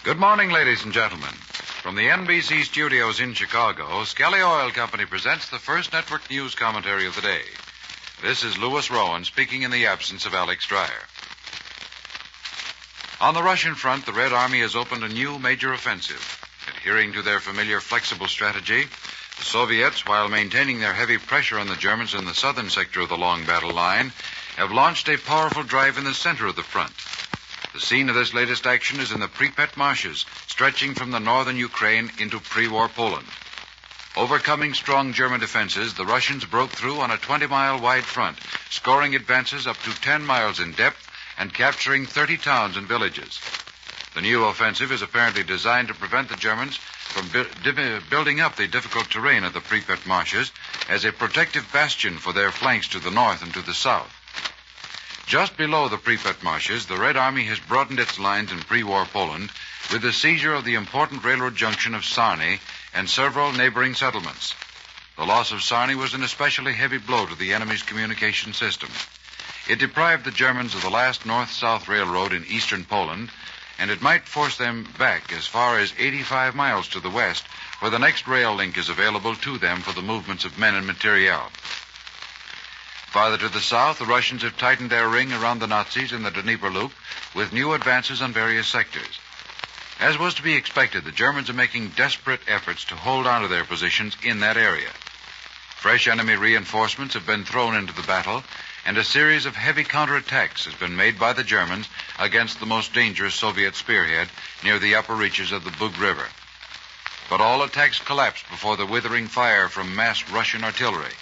Good morning, ladies and gentlemen. From the NBC studios in Chicago, Skelly Oil Company presents the first network news commentary of the day. This is Louis Rowan speaking in the absence of Alex Dreyer. On the Russian front, the Red Army has opened a new major offensive. Adhering to their familiar flexible strategy, the Soviets, while maintaining their heavy pressure on the Germans in the southern sector of the long battle line, have launched a powerful drive in the center of the front. The scene of this latest action is in the Pripet marshes, stretching from the northern Ukraine into pre-war Poland. Overcoming strong German defenses, the Russians broke through on a 20-mile wide front, scoring advances up to 10 miles in depth and capturing 30 towns and villages. The new offensive is apparently designed to prevent the Germans from building up the difficult terrain of the Pripet marshes as a protective bastion for their flanks to the north and to the south. Just below the Pripet marshes, the Red Army has broadened its lines in pre-war Poland with the seizure of the important railroad junction of Sarny and several neighboring settlements. The loss of Sarny was an especially heavy blow to the enemy's communication system. It deprived the Germans of the last north-south railroad in eastern Poland, and it might force them back as far as 85 miles to the west, where the next rail link is available to them for the movements of men and materiel. Farther to the south, the Russians have tightened their ring around the Nazis in the Dnieper Loop with new advances on various sectors. As was to be expected, the Germans are making desperate efforts to hold on to their positions in that area. Fresh enemy reinforcements have been thrown into the battle, and a series of heavy counterattacks has been made by the Germans against the most dangerous Soviet spearhead near the upper reaches of the Bug River. But all attacks collapsed before the withering fire from massed Russian artillery.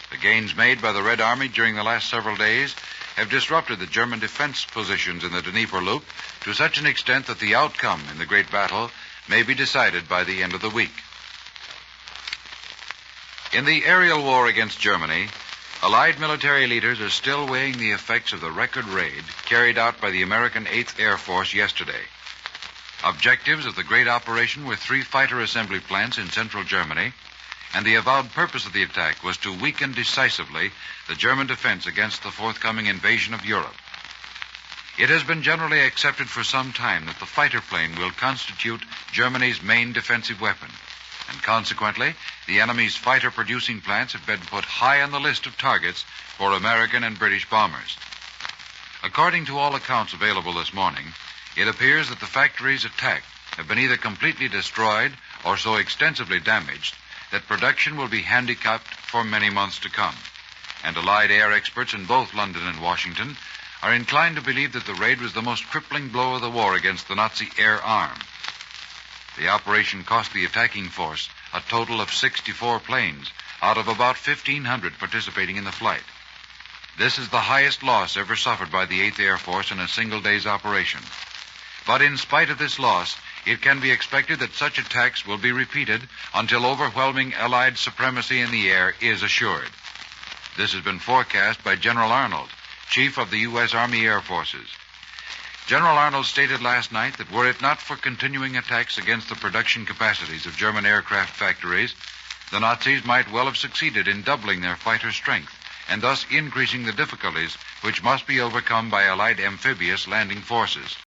The gains made by the Red Army during the last several days have disrupted the German defense positions in the Dnieper Loop to such an extent that the outcome in the great battle may be decided by the end of the week. In the aerial war against Germany, Allied military leaders are still weighing the effects of the record raid carried out by the American 8th Air Force yesterday. Objectives of the great operation were 3 fighter assembly plants in central Germany, and the avowed purpose of the attack was to weaken decisively the German defense against the forthcoming invasion of Europe. It has been generally accepted for some time that the fighter plane will constitute Germany's main defensive weapon, and consequently, the enemy's fighter-producing plants have been put high on the list of targets for American and British bombers. According to all accounts available this morning, it appears that the factories attacked have been either completely destroyed or so extensively damaged that production will be handicapped for many months to come. And Allied air experts in both London and Washington are inclined to believe that the raid was the most crippling blow of the war against the Nazi air arm. The operation cost the attacking force a total of 64 planes out of about 1,500 participating in the flight. This is the highest loss ever suffered by the 8th Air Force in a single day's operation. But in spite of this loss, it can be expected that such attacks will be repeated until overwhelming Allied supremacy in the air is assured. This has been forecast by General Arnold, Chief of the U.S. Army Air Forces. General Arnold stated last night that were it not for continuing attacks against the production capacities of German aircraft factories, the Nazis might well have succeeded in doubling their fighter strength and thus increasing the difficulties which must be overcome by Allied amphibious landing forces.